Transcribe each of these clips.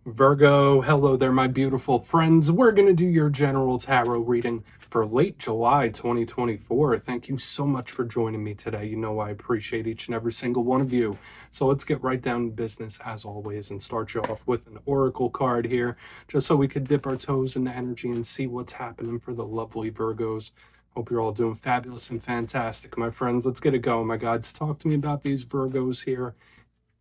Virgo, hello there, my beautiful friends. We're going to do your general tarot reading for late July 2024. Thank you so much for joining me today. You know I appreciate each and every single one of you. So let's get right down to business as always and start you off with an oracle card here, just so we could dip our toes in the energy and see what's happening for the lovely Virgos. Hope you're all doing fabulous and fantastic, my friends. Let's get it going, my gods. Talk to me about these Virgos here.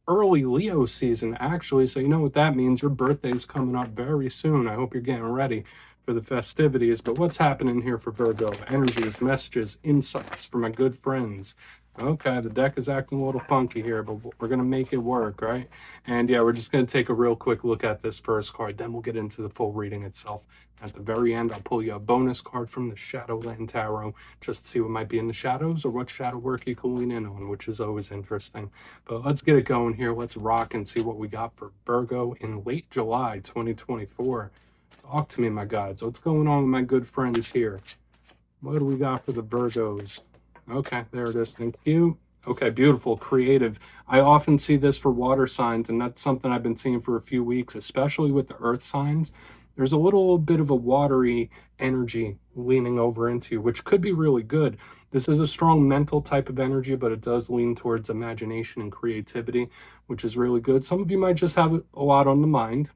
Early Leo season, actually, so you know what that means. Your birthday's coming up very soon. I hope you're getting ready for the festivities. But what's happening here for Virgo? Energies, messages, insights for my good friends. Okay, the deck is acting a little funky here, but we're going to make it work, right? And yeah, we're just going to take a real quick look at this first card. Then we'll get into the full reading itself. At the very end, I'll pull you a bonus card from the Shadowland Tarot just to see what might be in the shadows or what shadow work you can lean in on, which is always interesting. But let's get it going here. Let's rock and see what we got for Virgo in late July 2024. Talk to me, my gods. What's going on with my good friends here? What do we got for the Virgos? Okay, there it is. Thank you. Okay, beautiful, creative. I often see this for water signs, and that's something I've been seeing for a few weeks, especially with the earth signs. There's a little bit of a watery energy leaning over into you, which could be really good. This is a strong mental type of energy, but it does lean towards imagination and creativity, which is really good. Some of you might just have a lot on the mind,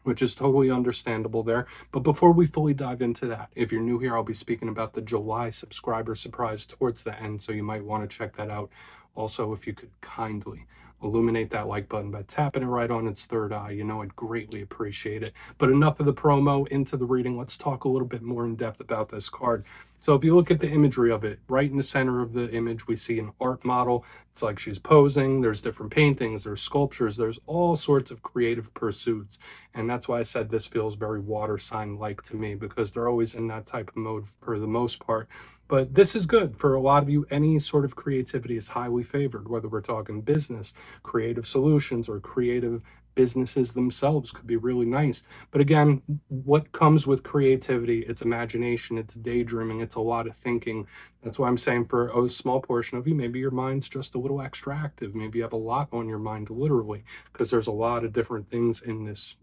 which is totally understandable there. But before we fully dive into that, if you're new here, I'll be speaking about the July subscriber surprise towards the end, so you might want to check that out. Also, if you could kindly illuminate that like button by tapping it right on its third eye, you know I'd greatly appreciate it. But enough of the promo, into the reading. Let's talk a little bit more in depth about this card. So if you look at the imagery of it, right in the center of the image, we see an art model. It's like she's posing. There's different paintings, there's sculptures, there's all sorts of creative pursuits. And that's why I said this feels very water sign-like to me, because they're always in that type of mode for the most part. But this is good for a lot of you. Any sort of creativity is highly favored, whether we're talking business, creative solutions, or creative businesses themselves could be really nice. But again, what comes with creativity? It's imagination, it's daydreaming, it's a lot of thinking. That's why I'm saying for a small portion of you, maybe your mind's just a little extra active. Maybe you have a lot on your mind, literally, because there's a lot of different things in this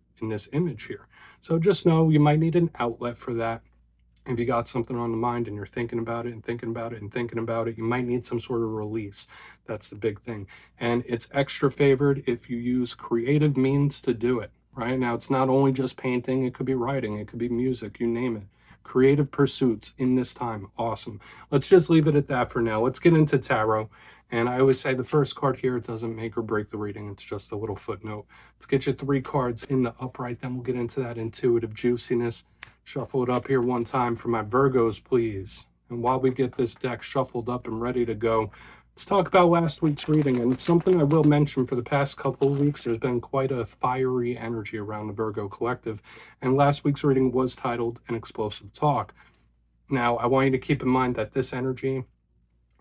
image here. So just know you might need an outlet for that. If you got something on the mind and you're thinking about it and thinking about it and thinking about it, you might need some sort of release. That's the big thing. And it's extra favored if you use creative means to do it. Right now, it's not only just painting, it could be writing, it could be music, you name it. Creative pursuits in this time, awesome. Let's just leave it at that for now. Let's get into tarot. And I always say the first card here doesn't make or break the reading. It's just a little footnote. Let's get you 3 cards in the upright. Then we'll get into that intuitive juiciness. Shuffle it up here one time for my Virgos, please. And while we get this deck shuffled up and ready to go, let's talk about last week's reading. And it's something I will mention. For the past couple of weeks, there's been quite a fiery energy around the Virgo collective. And last week's reading was titled An Explosive Talk. Now, I want you to keep in mind that this energy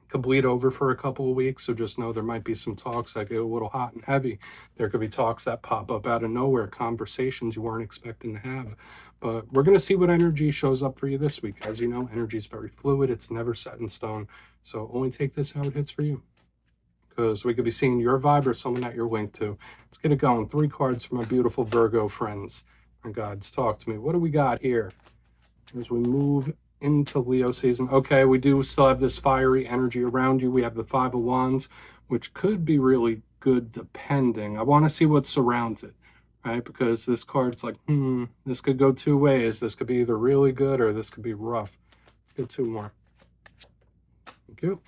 could bleed over for a couple of weeks, so just know there might be some talks that get a little hot and heavy. There could be talks that pop up out of nowhere, conversations you weren't expecting to have. But we're going to see what energy shows up for you this week. As you know, energy is very fluid. It's never set in stone. So only take this how it hits for you, because we could be seeing your vibe or someone that you're linked to. Let's get it going. 3 cards for my beautiful Virgo friends. My gods, talk to me. What do we got here as we move into Leo season? Okay, we do still have this fiery energy around you. We have the 5 of Wands, which could be really good depending. I want to see what surrounds it, right? Because this card's like, this could go 2 ways. This could be either really good or this could be rough. Let's get 2 more. Thank you.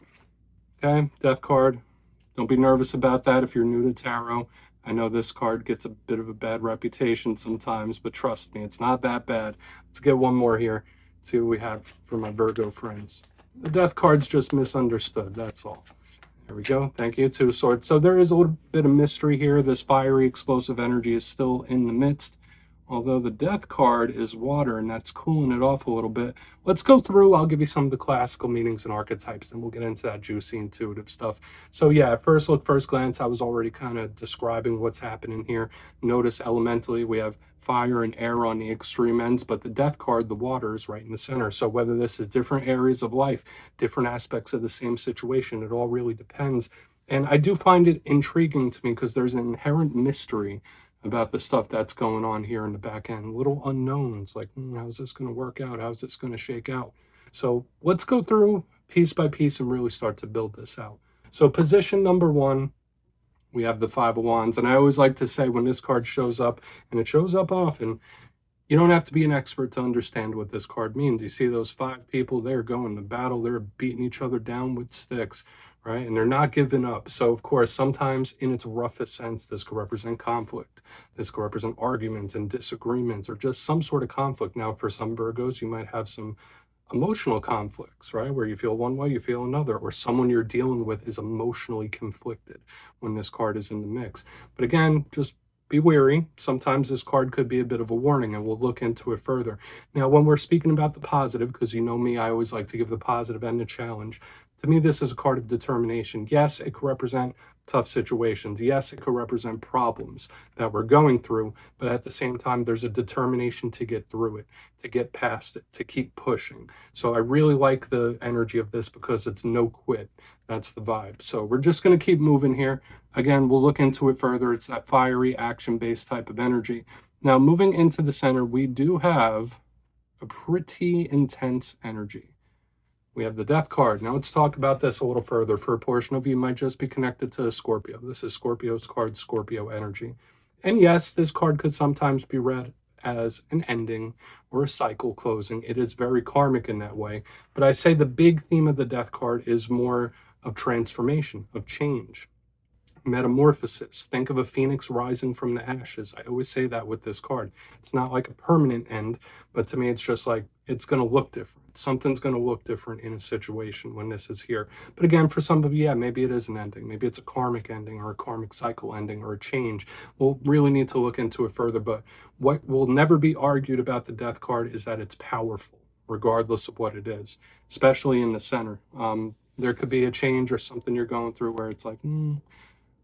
Okay, Death card. Don't be nervous about that if you're new to tarot. I know this card gets a bit of a bad reputation sometimes, but trust me, it's not that bad. Let's get 1 more here. See what we have for my Virgo friends. The Death card's just misunderstood, that's all. There we go. Thank you. 2 swords. So there is a little bit of mystery here. This fiery, explosive energy is still in the midst. Although the Death card is water, and that's cooling it off a little bit. Let's go through. I'll give you some of the classical meanings and archetypes, and we'll get into that juicy, intuitive stuff. So yeah, at first look, first glance, I was already kind of describing what's happening here. Notice elementally, we have fire and air on the extreme ends, but the Death card, the water, is right in the center. So whether this is different areas of life, different aspects of the same situation, it all really depends. And I do find it intriguing to me because there's an inherent mystery about the stuff that's going on here in the back end. Little unknowns, like, how's this going to work out? How's this going to shake out? So let's go through piece by piece and really start to build this out. So position number one, we have the Five of Wands. And I always like to say when this card shows up, and it shows up often, you don't have to be an expert to understand what this card means. You see those five people, they're going to battle, they're beating each other down with sticks, right? And they're not giving up. So, of course, sometimes in its roughest sense, this could represent conflict. This could represent arguments and disagreements or just some sort of conflict. Now, for some Virgos, you might have some emotional conflicts, right? Where you feel one way, you feel another, or someone you're dealing with is emotionally conflicted when this card is in the mix. But again, just be wary. Sometimes this card could be a bit of a warning, and we'll look into it further. Now, when we're speaking about the positive, because you know me, I always like to give the positive and the challenge. To me, this is a card of determination. Yes, it could represent tough situations. Yes, it could represent problems that we're going through, but at the same time, there's a determination to get through it, to get past it, to keep pushing. So I really like the energy of this because it's no quit. That's the vibe. So we're just going to keep moving here. Again, we'll look into it further. It's that fiery, action-based type of energy. Now, moving into the center, we do have a pretty intense energy. We have the Death card. Now let's talk about this a little further. For a portion of you, might just be connected to Scorpio. This is Scorpio's card, Scorpio energy. And yes, this card could sometimes be read as an ending or a cycle closing. It is very karmic in that way. But I say the big theme of the Death card is more of transformation, of change. Metamorphosis. Think of a phoenix rising from the ashes. I always say that with this card. It's not like a permanent end, but to me, it's just like it's going to look different. Something's going to look different in a situation when this is here. But again, for some of you, yeah, maybe it is an ending. Maybe it's a karmic ending or a karmic cycle ending or a change. We'll really need to look into it further. But what will never be argued about the Death card is that it's powerful, regardless of what it is, especially in the center. There could be a change or something you're going through where it's like,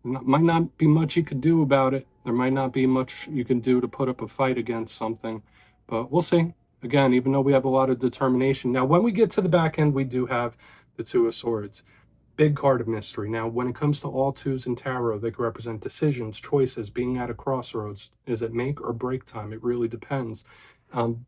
might not be much you could do about it. There might not be much you can do to put up a fight against something, but we'll see. Again, even though we have a lot of determination. Now, when we get to the back end, we do have the Two of Swords. Big card of mystery. Now, when it comes to all twos in tarot, they can represent decisions, choices, being at a crossroads. Is it make or break time? It really depends.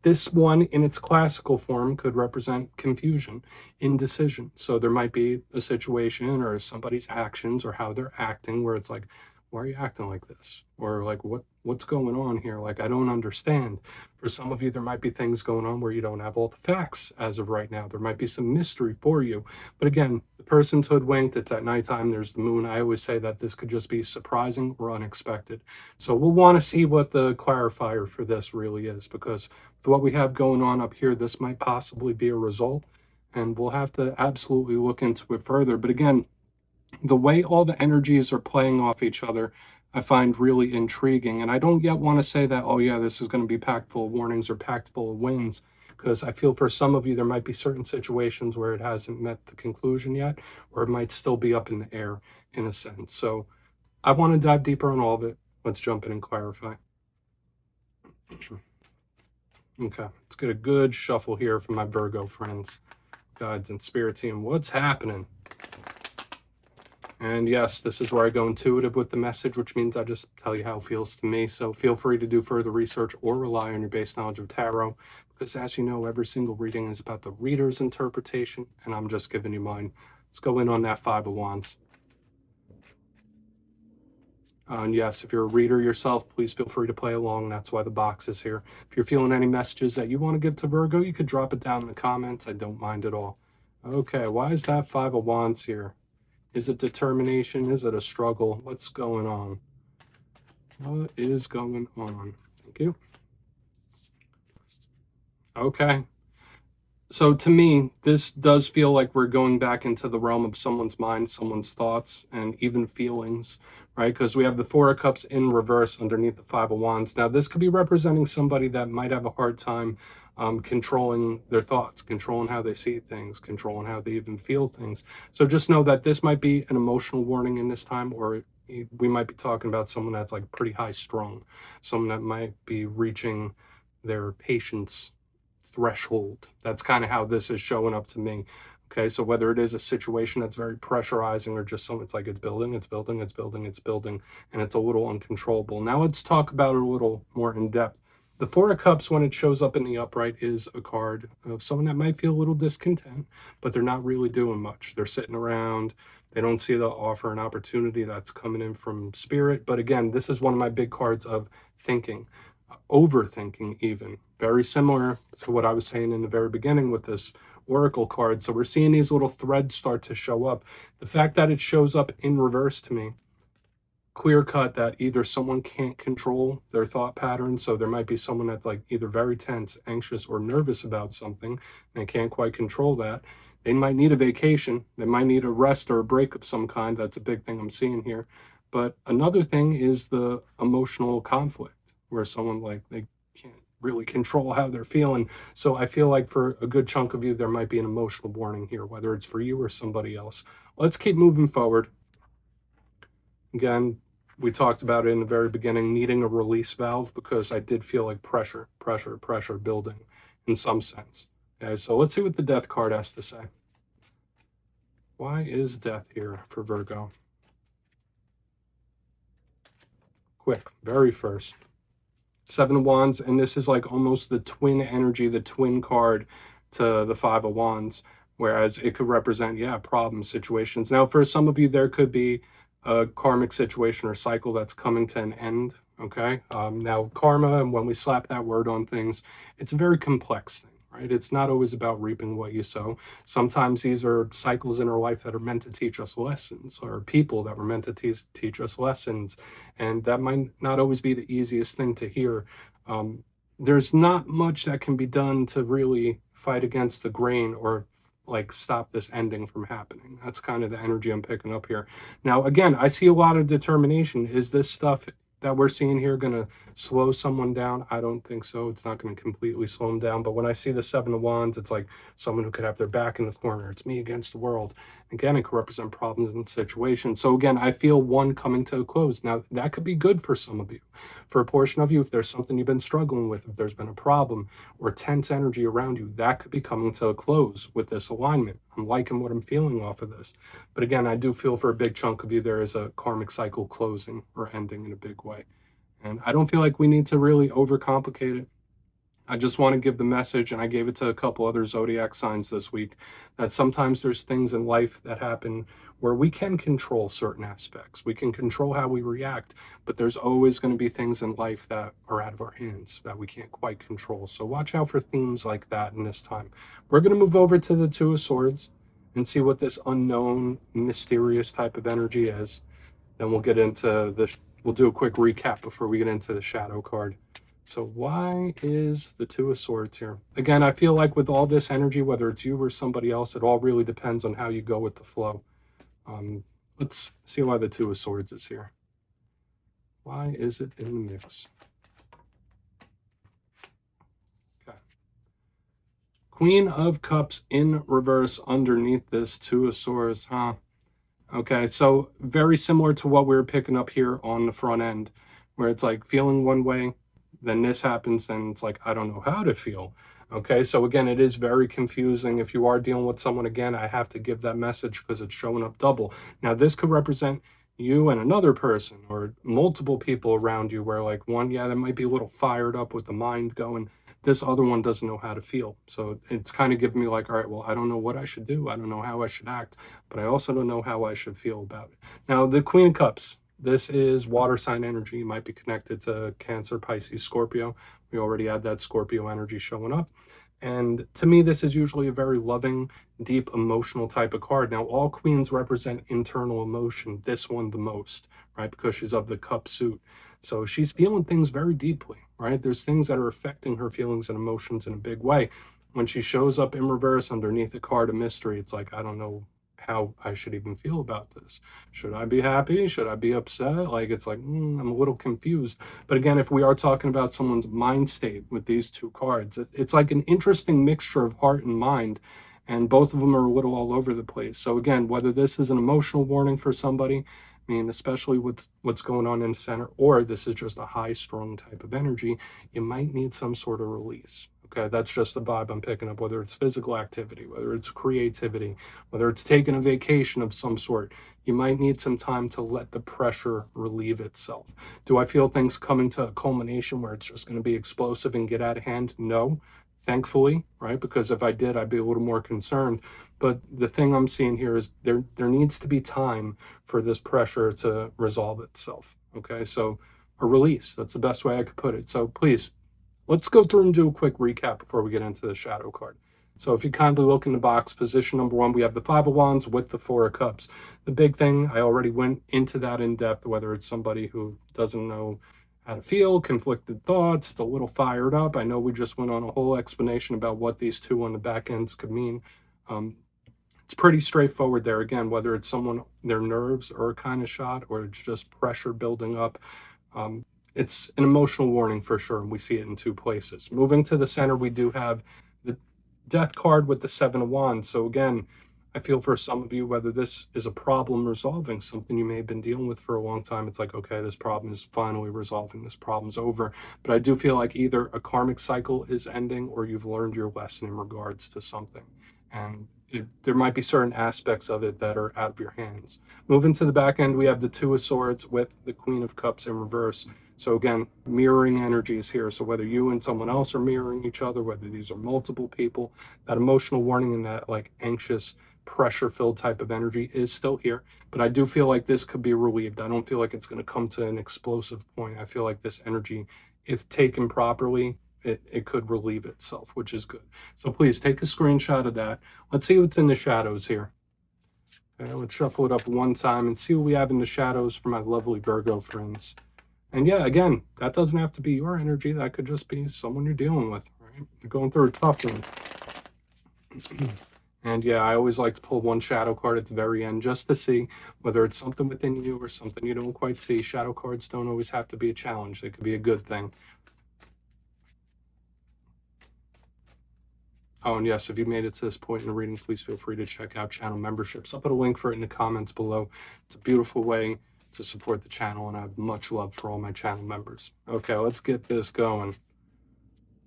This one in its classical form could represent confusion, indecision. So there might be a situation or somebody's actions or how they're acting where it's like, why are you acting like this? Or like, what's going on here? Like, I don't understand. For some of you, there might be things going on where you don't have all the facts as of right now. There might be some mystery for you. But again, the person's hoodwinked. It's at nighttime. There's the moon. I always say that this could just be surprising or unexpected. So we'll want to see what the clarifier for this really is, because with what we have going on up here, this might possibly be a result. And we'll have to absolutely look into it further. But again, the way all the energies are playing off each other, I find really intriguing. And I don't yet want to say that, oh yeah, this is going to be packed full of warnings or packed full of wins, because I feel for some of you, there might be certain situations where it hasn't met the conclusion yet, or it might still be up in the air in a sense. So I want to dive deeper on all of it. Let's jump in and clarify. Okay, let's get a good shuffle here from my Virgo friends, guides, and spirit team. What's happening? And yes, this is where I go intuitive with the message, which means I just tell you how it feels to me. So feel free to do further research or rely on your base knowledge of tarot, because as you know, every single reading is about the reader's interpretation, and I'm just giving you mine. Let's go in on that Five of Wands. And yes, if you're a reader yourself, please feel free to play along. That's why the box is here. If you're feeling any messages that you want to give to Virgo, you could drop it down in the comments. I don't mind at all. Okay, why is that Five of Wands here? Is it determination? Is it a struggle? What's going on? What is going on? Thank you. Okay. So to me, this does feel like we're going back into the realm of someone's mind, someone's thoughts, and even feelings, right? Because we have the Four of Cups in reverse underneath the Five of Wands. Now, this could be representing somebody that might have a hard time controlling their thoughts, controlling how they see things, controlling how they even feel things. So just know that this might be an emotional warning in this time, or we might be talking about someone that's like pretty high strung, someone that might be reaching their patience threshold. That's kind of how this is showing up to me Okay, so whether it is a situation that's very pressurizing or just something, it's like it's building, it's building, it's building, it's building, and it's a little uncontrollable. Now let's talk about it a little more in depth. The Four of Cups, when it shows up in the upright, is a card of someone that might feel a little discontent, but they're not really doing much. They're sitting around. They don't see the offer and opportunity that's coming in from spirit. But again, this is one of my big cards of thinking, overthinking even. Very similar to what I was saying in the very beginning with this oracle card. So we're seeing these little threads start to show up. The fact that it shows up in reverse to me, clear cut that either someone can't control their thought patterns, so there might be someone that's like either very tense, anxious, or nervous about something, and they can't quite control that. They might need a vacation. They might need a rest or a break of some kind. That's a big thing I'm seeing here. But another thing is the emotional conflict, where someone like they can't really control how they're feeling. So I feel like for a good chunk of you, there might be an emotional warning here, whether it's for you or somebody else. Let's keep moving forward. Again, we talked about it in the very beginning, needing a release valve, because I did feel like pressure building in some sense. Okay, so let's see what the death card has to say. Why is death here for Virgo? Quick, very first. Seven of Wands, and this is like almost the twin energy, the twin card to the Five of Wands, whereas it could represent, yeah, problem situations. Now, for some of you, there could be a karmic situation or cycle that's coming to an end, okay? Now, karma, and when we slap that word on things, it's a very complex thing, right? It's not always about reaping what you sow. Sometimes these are cycles in our life that are meant to teach us lessons, or people that were meant to teach us lessons, and that might not always be the easiest thing to hear. There's not much that can be done to really fight against the grain or like stop this ending from happening. That's kind of the energy I'm picking up here. Now, again, I see a lot of determination. Is this stuff that we're seeing here going to slow someone down? I don't think so. It's not going to completely slow them down. But when I see the Seven of Wands, it's like someone who could have their back in the corner. It's me against the world. Again, it could represent problems in the situation. So again, I feel one coming to a close. Now, that could be good for some of you. For a portion of you, if there's something you've been struggling with, if there's been a problem or tense energy around you, that could be coming to a close with this alignment. I'm liking what I'm feeling off of this. But again, I do feel for a big chunk of you, there is a karmic cycle closing or ending in a big way. And I don't feel like we need to really overcomplicate it. I just want to give the message, and I gave it to a couple other zodiac signs this week, that sometimes there's things in life that happen where we can control certain aspects. We can control how we react, but there's always going to be things in life that are out of our hands that we can't quite control. So watch out for themes like that in this time. We're going to move over to the Two of Swords and see what this unknown, mysterious type of energy is. Then we'll get into we'll do a quick recap before we get into the shadow card. So why is the Two of Swords here? Again, I feel like with all this energy, whether it's you or somebody else, it all really depends on how you go with the flow. Let's see why the Two of Swords is here. Why is it in the mix? Okay. Queen of Cups in reverse underneath this Two of Swords, huh? Okay, so very similar to what we were picking up here on the front end, where it's like feeling one way, then this happens, then it's like, I don't know how to feel. Okay, so again, it is very confusing. If you are dealing with someone, again, I have to give that message because it's showing up double. Now, this could represent you and another person or multiple people around you where like one, yeah, that might be a little fired up with the mind going. This other one doesn't know how to feel. So it's kind of giving me like, all right, well, I don't know what I should do. I don't know how I should act, but I also don't know how I should feel about it. Now, the Queen of Cups. This is water sign energy. You might be connected to Cancer, Pisces, Scorpio. We already had that Scorpio energy showing up. And to me, this is usually a very loving, deep, emotional type of card. Now, all queens represent internal emotion. This one the most, right? Because she's of the cup suit. So she's feeling things very deeply, right? There's things that are affecting her feelings and emotions in a big way. When she shows up in reverse underneath a card of mystery, it's like, I don't know how I should even feel about this. Should I be happy? Should I be upset? Like, it's like, I'm a little confused. But again, if we are talking about someone's mind state with these two cards, it's like an interesting mixture of heart and mind, and both of them are a little all over the place. So again, whether this is an emotional warning for somebody, I mean, especially with what's going on in the center, or this is just a high-strung type of energy, you might need some sort of release. Okay, that's just the vibe I'm picking up, whether it's physical activity, whether it's creativity, whether it's taking a vacation of some sort. You might need some time to let the pressure relieve itself. Do I feel things coming to a culmination where it's just going to be explosive and get out of hand? No, thankfully, right? Because if I did, I'd be a little more concerned. But the thing I'm seeing here is there needs to be time for this pressure to resolve itself. Okay, so a release, that's the best way I could put it. So please, let's go through and do a quick recap before we get into the shadow card. So if you kindly look in the box, position number 1, we have the 5 of Wands with the 4 of Cups. The big thing, I already went into that in depth, whether it's somebody who doesn't know how to feel, conflicted thoughts, it's a little fired up. I know we just went on a whole explanation about what these two on the back ends could mean. It's pretty straightforward there. Again, whether it's someone, their nerves are kind of shot, or it's just pressure building up. It's an emotional warning for sure, and we see it in 2 places. Moving to the center, we do have the Death card with the 7 of Wands. So again, I feel for some of you, whether this is a problem resolving, something you may have been dealing with for a long time, it's like, okay, this problem is finally resolving, this problem's over. But I do feel like either a karmic cycle is ending or you've learned your lesson in regards to something. And there might be certain aspects of it that are out of your hands. Moving to the back end, we have the 2 of Swords with the Queen of Cups in reverse. So again, mirroring energies here. So whether you and someone else are mirroring each other, whether these are multiple people, that emotional warning and that like anxious, pressure-filled type of energy is still here. But I do feel like this could be relieved. I don't feel like it's going to come to an explosive point. I feel like this energy, if taken properly, it could relieve itself, which is good. So please take a screenshot of that. Let's see what's in the shadows here. Okay, let's shuffle it up one time and see what we have in the shadows for my lovely Virgo friends. And yeah, again, that doesn't have to be your energy. That could just be someone you're dealing with, right? You're going through a tough one. And yeah, I always like to pull one shadow card at the very end just to see whether it's something within you or something you don't quite see. Shadow cards don't always have to be a challenge. They could be a good thing. Oh, and yes, if you made it to this point in the reading, please feel free to check out channel memberships. I'll put a link for it in the comments below. It's a beautiful way to support the channel, and I have much love for all my channel members. Okay, let's get this going.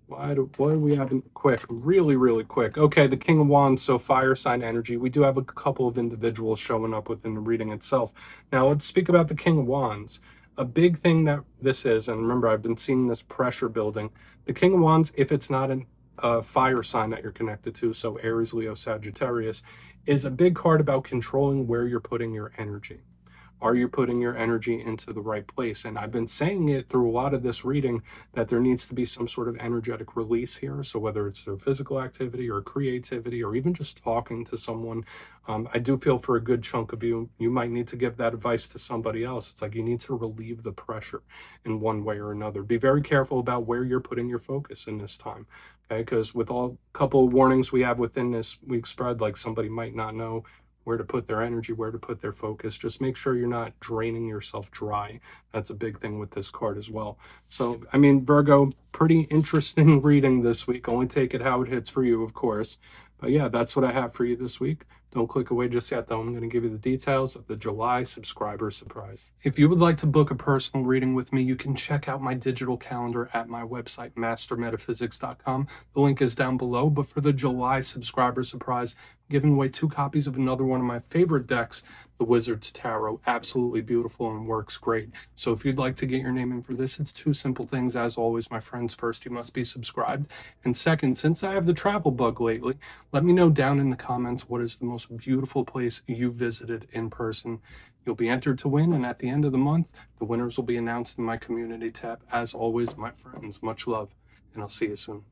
What do we have in quick? Really quick. Okay, the King of Wands, so fire sign energy. We do have a couple of individuals showing up within the reading itself. Now, let's speak about the King of Wands. A big thing that this is, and remember, I've been seeing this pressure building. The King of Wands, if it's not a fire sign that you're connected to, so Aries, Leo, Sagittarius, is a big card about controlling where you're putting your energy. Are you putting your energy into the right place? And I've been saying it through a lot of this reading that there needs to be some sort of energetic release here. So whether it's through physical activity or creativity or even just talking to someone, I do feel for a good chunk of you, you might need to give that advice to somebody else. It's like you need to relieve the pressure in one way or another. Be very careful about where you're putting your focus in this time. Okay, because with all couple of warnings we have within this week's spread, like somebody might not know where to put their energy, where to put their focus. Just make sure you're not draining yourself dry. That's a big thing with this card as well. So, I mean, Virgo, pretty interesting reading this week. Only take it how it hits for you, of course. But yeah, that's what I have for you this week. Don't click away just yet, though. I'm going to give you the details of the July subscriber surprise. If you would like to book a personal reading with me, you can check out my digital calendar at my website, mastermetaphysics.com. The link is down below. But for the July subscriber surprise, I'm giving away 2 copies of another one of my favorite decks, the Wizard's Tarot. Absolutely beautiful and works great. So if you'd like to get your name in for this, it's 2 simple things. As always, my friends, first, you must be subscribed. And second, since I have the travel bug lately, let me know down in the comments what is the most beautiful place you visited in person. You'll be entered to win, and at the end of the month, the winners will be announced in my community tab. As always, my friends, much love, and I'll see you soon.